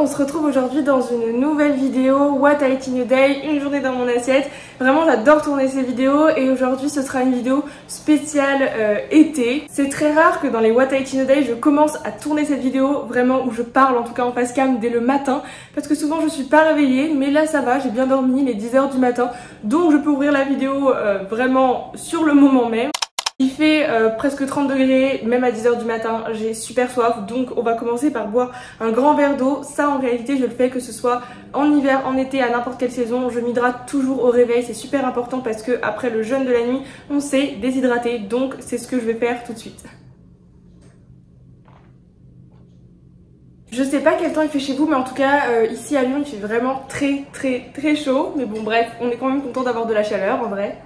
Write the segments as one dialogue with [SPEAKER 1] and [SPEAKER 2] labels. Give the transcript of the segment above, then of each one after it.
[SPEAKER 1] on se retrouve aujourd'hui dans une nouvelle vidéo What I Eat in a Day, une journée dans mon assiette. Vraiment j'adore tourner ces vidéos et aujourd'hui ce sera une vidéo spéciale été. C'est très rare que dans les What I Eat in a Day je commence à tourner cette vidéo vraiment où je parle en tout cas en face cam dès le matin parce que souvent je suis pas réveillée, mais là ça va, j'ai bien dormi, il est 10 h du matin donc je peux ouvrir la vidéo vraiment sur le moment même. Il fait presque 30 degrés, même à 10 h du matin, j'ai super soif, donc on va commencer par boire un grand verre d'eau. Ça en réalité je le fais que ce soit en hiver, en été, à n'importe quelle saison, je m'hydrate toujours au réveil, c'est super important parce que après le jeûne de la nuit, on s'est déshydraté, donc c'est ce que je vais faire tout de suite. Je sais pas quel temps il fait chez vous, mais en tout cas ici à Lyon il fait vraiment très chaud, mais bon bref, on est quand même content d'avoir de la chaleur en vrai.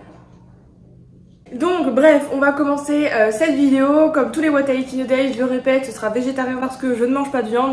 [SPEAKER 1] Donc bref, on va commencer cette vidéo, comme tous les What I Eat in a Day, je le répète, ce sera végétarien parce que je ne mange pas de viande.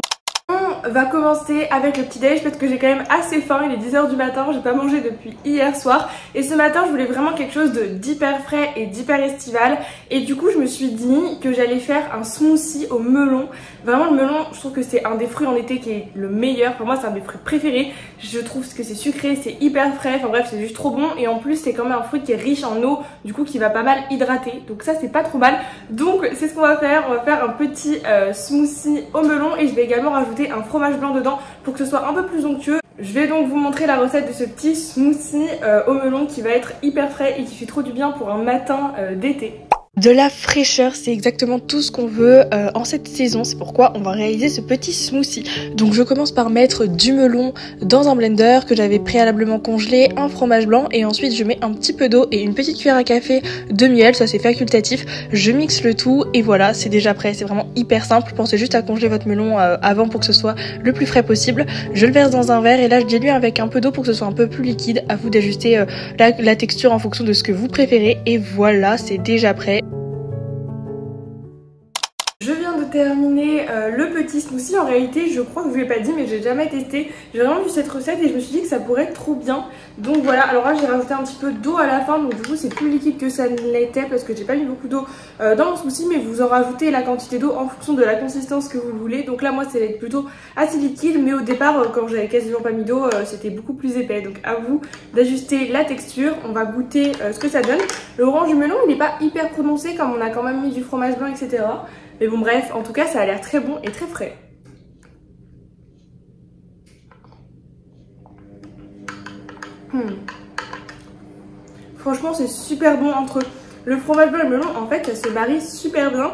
[SPEAKER 1] On va commencer avec le petit déj parce que j'ai quand même assez faim, il est 10 h du matin, j'ai pas mangé depuis hier soir et ce matin je voulais vraiment quelque chose d'hyper frais et d'hyper estival et du coup je me suis dit que j'allais faire un smoothie au melon. Vraiment le melon, je trouve que c'est un des fruits en été qui est le meilleur, pour moi c'est un des fruits préférés, je trouve que c'est sucré, c'est hyper frais, enfin bref c'est juste trop bon et en plus c'est quand même un fruit qui est riche en eau, du coup qui va pas mal hydrater, donc ça c'est pas trop mal. Donc c'est ce qu'on va faire un petit smoothie au melon et je vais également rajouter un fromage blanc dedans pour que ce soit un peu plus onctueux. Je vais donc vous montrer la recette de ce petit smoothie au melon qui va être hyper frais et qui fait trop du bien pour un matin d'été. De la fraîcheur, c'est exactement tout ce qu'on veut en cette saison, c'est pourquoi on va réaliser ce petit smoothie. Donc je commence par mettre du melon dans un blender que j'avais préalablement congelé, un fromage blanc et ensuite je mets un petit peu d'eau et une petite cuillère à café de miel, ça c'est facultatif. Je mixe le tout et voilà, c'est déjà prêt, c'est vraiment hyper simple. Pensez juste à congeler votre melon avant pour que ce soit le plus frais possible. Je le verse dans un verre et là je dilue avec un peu d'eau pour que ce soit un peu plus liquide. À vous d'ajuster la texture en fonction de ce que vous préférez et voilà, c'est déjà prêt. Je viens de terminer le petit smoothie. En réalité je crois que je vous l'ai pas dit mais j'ai jamais testé. J'ai vraiment vu cette recette et je me suis dit que ça pourrait être trop bien. Donc voilà, alors là j'ai rajouté un petit peu d'eau à la fin, donc du coup c'est plus liquide que ça ne l'était parce que j'ai pas mis beaucoup d'eau dans mon smoothie, mais vous en rajoutez la quantité d'eau en fonction de la consistance que vous voulez. Donc là moi c'est plutôt assez liquide, mais au départ quand j'avais quasiment pas mis d'eau c'était beaucoup plus épais. Donc à vous d'ajuster la texture. On va goûter ce que ça donne. Le orange du melon il n'est pas hyper prononcé comme on a quand même mis du fromage blanc etc. Mais bon bref, en tout cas ça a l'air très bon et très frais. Franchement c'est super bon entre le fromage blanc et le melon, en fait ça se marie super bien.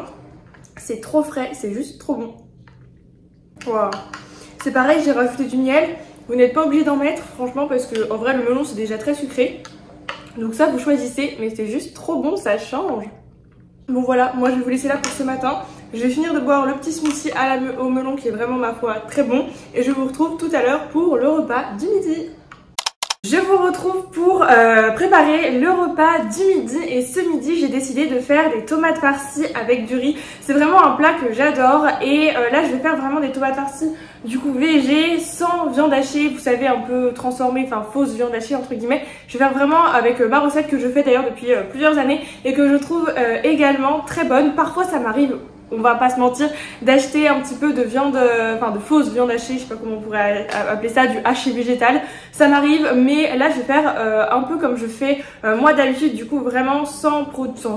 [SPEAKER 1] C'est trop frais, c'est juste trop bon. Wow. C'est pareil, j'ai rajouté du miel. Vous n'êtes pas obligé d'en mettre franchement parce que en vrai le melon c'est déjà très sucré. Donc ça vous choisissez, mais c'est juste trop bon, ça change. Bon voilà, moi je vais vous laisser là pour ce matin. Je vais finir de boire le petit smoothie au melon qui est vraiment ma foi très bon. Et je vous retrouve tout à l'heure pour le repas du midi. Je vous retrouve pour préparer le repas du midi et ce midi j'ai décidé de faire des tomates farcies avec du riz. C'est vraiment un plat que j'adore et là je vais faire vraiment des tomates farcies du coup végé, sans viande hachée, vous savez un peu transformée, enfin fausse viande hachée entre guillemets. Je vais faire vraiment avec ma recette que je fais d'ailleurs depuis plusieurs années et que je trouve également très bonne. Parfois ça m'arrive, on va pas se mentir, d'acheter un petit peu de viande, enfin de fausse viande hachée, je sais pas comment on pourrait appeler ça, du haché végétal. Ça m'arrive, mais là je vais faire un peu comme je fais moi d'habitude, du coup vraiment sans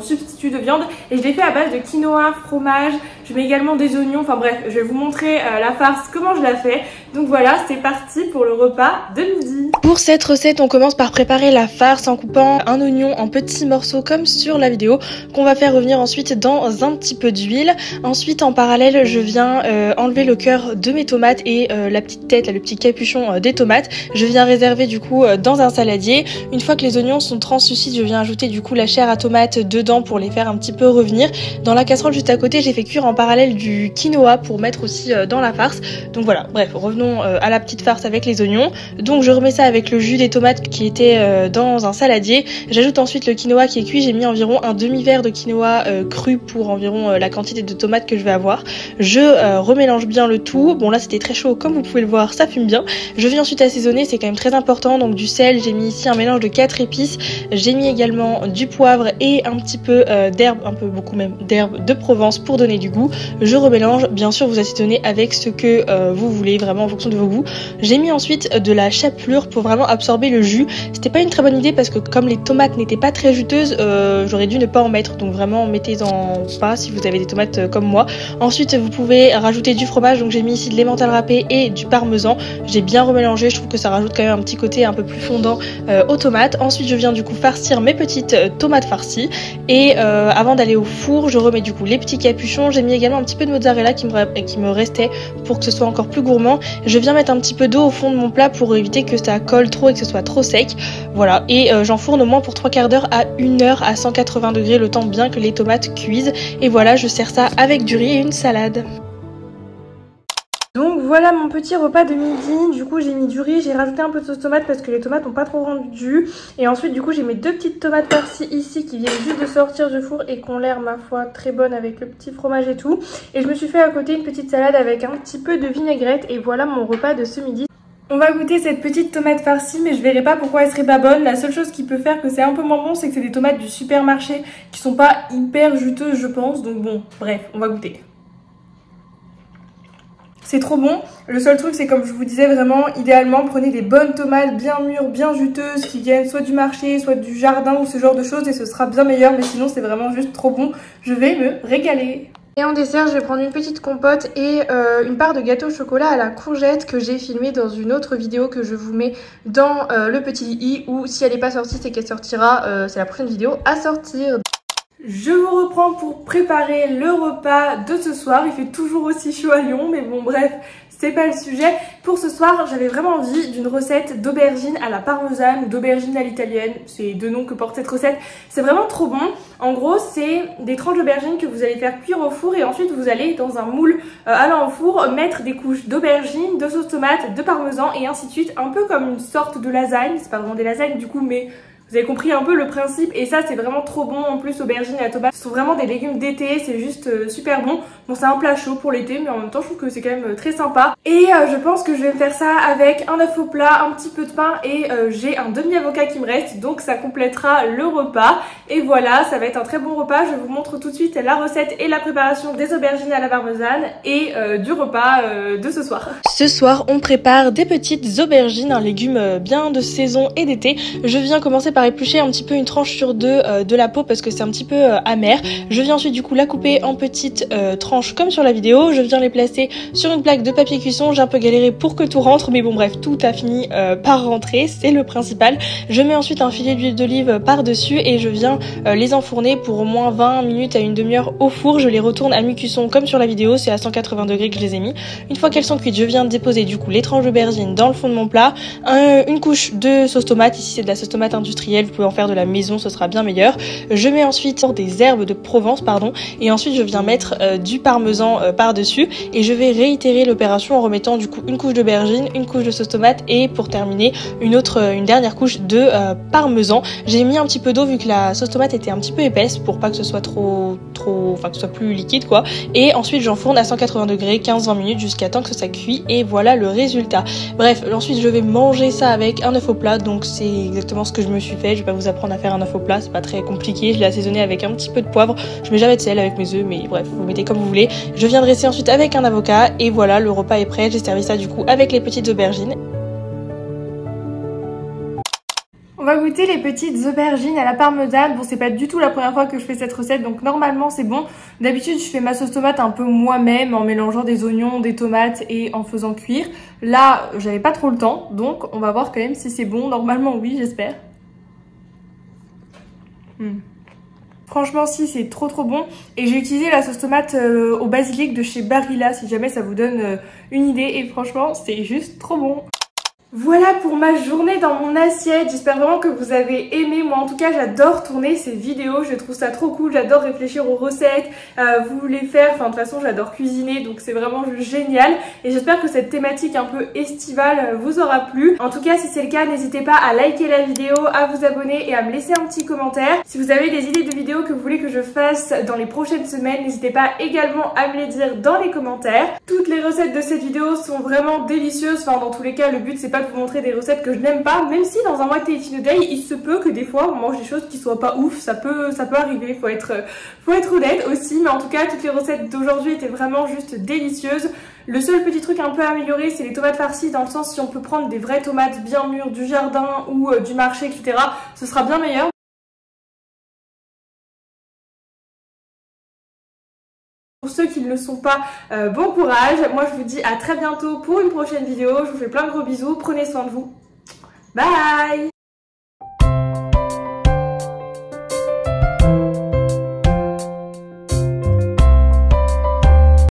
[SPEAKER 1] substitut de viande. Et je l'ai fait à base de quinoa, fromage, je mets également des oignons, enfin bref, je vais vous montrer la farce, comment je la fais. Donc voilà, c'est parti pour le repas de midi. Pour cette recette, on commence par préparer la farce en coupant un oignon en petits morceaux comme sur la vidéo, qu'on va faire revenir ensuite dans un petit peu d'huile. Ensuite en parallèle je viens enlever le cœur de mes tomates et la petite tête, là, le petit capuchon des tomates. Je viens réserver du coup dans un saladier. Une fois que les oignons sont translucides, je viens ajouter du coup la chair à tomate dedans pour les faire un petit peu revenir. Dans la casserole juste à côté j'ai fait cuire en parallèle du quinoa pour mettre aussi dans la farce. Donc voilà, bref, revenons à la petite farce avec les oignons. Donc je remets ça avec le jus des tomates qui était dans un saladier. J'ajoute ensuite le quinoa qui est cuit. J'ai mis environ un demi-verre de quinoa cru pour environ la quantité de de tomates que je vais avoir. Je remélange bien le tout. Bon là c'était très chaud comme vous pouvez le voir, ça fume bien. Je viens ensuite assaisonner, c'est quand même très important. Donc du sel, j'ai mis ici un mélange de 4 épices. J'ai mis également du poivre et un petit peu d'herbe, un peu beaucoup même d'herbe de Provence pour donner du goût. Je remélange, bien sûr vous assaisonnez avec ce que vous voulez, vraiment en fonction de vos goûts. J'ai mis ensuite de la chapelure pour vraiment absorber le jus. C'était pas une très bonne idée parce que comme les tomates n'étaient pas très juteuses, j'aurais dû ne pas en mettre. Donc vraiment mettez-en pas si vous avez des tomates comme moi. Ensuite vous pouvez rajouter du fromage, donc j'ai mis ici de l'emmental râpé et du parmesan. J'ai bien remélangé, je trouve que ça rajoute quand même un petit côté un peu plus fondant aux tomates. Ensuite je viens du coup farcir mes petites tomates farcies et avant d'aller au four je remets du coup les petits capuchons. J'ai mis également un petit peu de mozzarella qui me restait pour que ce soit encore plus gourmand. Je viens mettre un petit peu d'eau au fond de mon plat pour éviter que ça colle trop et que ce soit trop sec. Voilà, et j'enfourne au moins pour 3/4 d'heure à 1 heure à 180 degrés, le temps bien que les tomates cuisent. Et voilà, je sers ça avec du riz et une salade. Donc voilà mon petit repas de midi. Du coup j'ai mis du riz, j'ai rajouté un peu de sauce tomate parce que les tomates n'ont pas trop rendu de jus. Et ensuite du coup j'ai mes 2 petites tomates farcies ici qui viennent juste de sortir du four et qui ont l'air ma foi très bonnes avec le petit fromage et tout. Et je me suis fait à côté une petite salade avec un petit peu de vinaigrette. Et voilà mon repas de ce midi. On va goûter cette petite tomate farcie, mais je verrai pas pourquoi elle serait pas bonne. La seule chose qui peut faire que c'est un peu moins bon, c'est que c'est des tomates du supermarché qui sont pas hyper juteuses je pense. Donc bon, bref, on va goûter. C'est trop bon. Le seul truc c'est comme je vous disais vraiment, idéalement prenez des bonnes tomates bien mûres, bien juteuses qui viennent soit du marché, soit du jardin ou ce genre de choses et ce sera bien meilleur. Mais sinon c'est vraiment juste trop bon. Je vais me régaler. Et en dessert, je vais prendre une petite compote et une part de gâteau au chocolat à la courgette que j'ai filmé dans une autre vidéo que je vous mets dans le petit i ou si elle n'est pas sortie, c'est qu'elle sortira, c'est la prochaine vidéo à sortir. Je vous reprends pour préparer le repas de ce soir. Il fait toujours aussi chaud à Lyon, mais bon bref, c'est pas le sujet. Pour ce soir, j'avais vraiment envie d'une recette d'aubergine à la parmesane ou d'aubergine à l'italienne. C'est deux noms que porte cette recette. C'est vraiment trop bon. En gros, c'est des tranches d'aubergine que vous allez faire cuire au four et ensuite vous allez dans un moule allant au four mettre des couches d'aubergine, de sauce tomate, de parmesan et ainsi de suite. Un peu comme une sorte de lasagne. C'est pas vraiment des lasagnes du coup, mais vous avez compris un peu le principe et ça c'est vraiment trop bon. En plus aubergine et la tomate ce sont vraiment des légumes d'été, c'est juste super bon. Bon c'est un plat chaud pour l'été mais en même temps je trouve que c'est quand même très sympa. Et je pense que je vais me faire ça avec un œuf au plat, un petit peu de pain et j'ai un demi-avocat qui me reste donc ça complétera le repas. Et voilà, ça va être un très bon repas. Je vous montre tout de suite la recette et la préparation des aubergines à la parmesane et du repas de ce soir. Ce soir on prépare des petites aubergines, un légume bien de saison et d'été. Je viens commencer par éplucher un petit peu une tranche sur deux de la peau parce que c'est un petit peu amer. Je viens ensuite du coup la couper en petites tranches comme sur la vidéo. Je viens les placer sur une plaque de papier cuisson. J'ai un peu galéré pour que tout rentre mais bon bref, tout a fini par rentrer, c'est le principal. Je mets ensuite un filet d'huile d'olive par dessus et je viens les enfourner pour au moins 20 minutes à une demi-heure au four. Je les retourne à mi-cuisson comme sur la vidéo, c'est à 180 degrés que je les ai mis. Une fois qu'elles sont cuites, je viens déposer du coup les tranches d'aubergine dans le fond de mon plat. Une couche de sauce tomate, ici c'est de la sauce tomate industrielle, vous pouvez en faire de la maison, ce sera bien meilleur. Je mets ensuite des herbes de Provence, et ensuite je viens mettre du parmesan par-dessus et je vais réitérer l'opération en remettant du coup une couche d'aubergine, une couche de sauce tomate et pour terminer une dernière couche de parmesan. J'ai mis un petit peu d'eau vu que la sauce tomate était un petit peu épaisse pour pas que ce soit enfin que ce soit plus liquide quoi. Et ensuite j'enfourne à 180 degrés 15-20 minutes jusqu'à temps que ça cuit et voilà le résultat. Bref, ensuite je vais manger ça avec un œuf au plat, donc c'est exactement ce que je me suis fait. Je vais pas vous apprendre à faire un œuf au plat, c'est pas très compliqué. Je l'ai assaisonné avec un petit peu de poivre. Je mets jamais de sel avec mes œufs, mais bref, vous mettez comme vous voulez. Je viens dresser ensuite avec un avocat et voilà, le repas est prêt. J'ai servi ça du coup avec les petites aubergines. On va goûter les petites aubergines à la parmesane. Bon, c'est pas du tout la première fois que je fais cette recette, donc normalement c'est bon. D'habitude, je fais ma sauce tomate un peu moi-même en mélangeant des oignons, des tomates et en faisant cuire. Là, j'avais pas trop le temps, donc on va voir quand même si c'est bon. Normalement, oui, j'espère. Franchement, si, c'est trop bon. Et j'ai utilisé la sauce tomate au basilic de chez Barilla, si jamais ça vous donne une idée. Et franchement, c'est juste trop bon. Voilà pour ma journée dans mon assiette, j'espère vraiment que vous avez aimé. Moi en tout cas j'adore tourner ces vidéos, je trouve ça trop cool, j'adore réfléchir aux recettes, vous les faire, enfin de toute façon j'adore cuisiner donc c'est vraiment génial. Et j'espère que cette thématique un peu estivale vous aura plu. En tout cas si c'est le cas n'hésitez pas à liker la vidéo, à vous abonner et à me laisser un petit commentaire. Si vous avez des idées de vidéos que vous voulez que je fasse dans les prochaines semaines, n'hésitez pas également à me les dire dans les commentaires. Toutes les recettes de cette vidéo sont vraiment délicieuses, enfin dans tous les cas le but c'est pas de vous montrer des recettes que je n'aime pas, même si dans un What Tasty Day il se peut que des fois on mange des choses qui soient pas ouf, ça peut arriver, faut être honnête aussi, mais en tout cas toutes les recettes d'aujourd'hui étaient vraiment juste délicieuses. Le seul petit truc un peu amélioré c'est les tomates farcies, dans le sens si on peut prendre des vraies tomates bien mûres du jardin ou du marché etc, ce sera bien meilleur. Pour ceux qui ne le sont pas, bon courage. Moi je vous dis à très bientôt pour une prochaine vidéo. Je vous fais plein de gros bisous. Prenez soin de vous. Bye!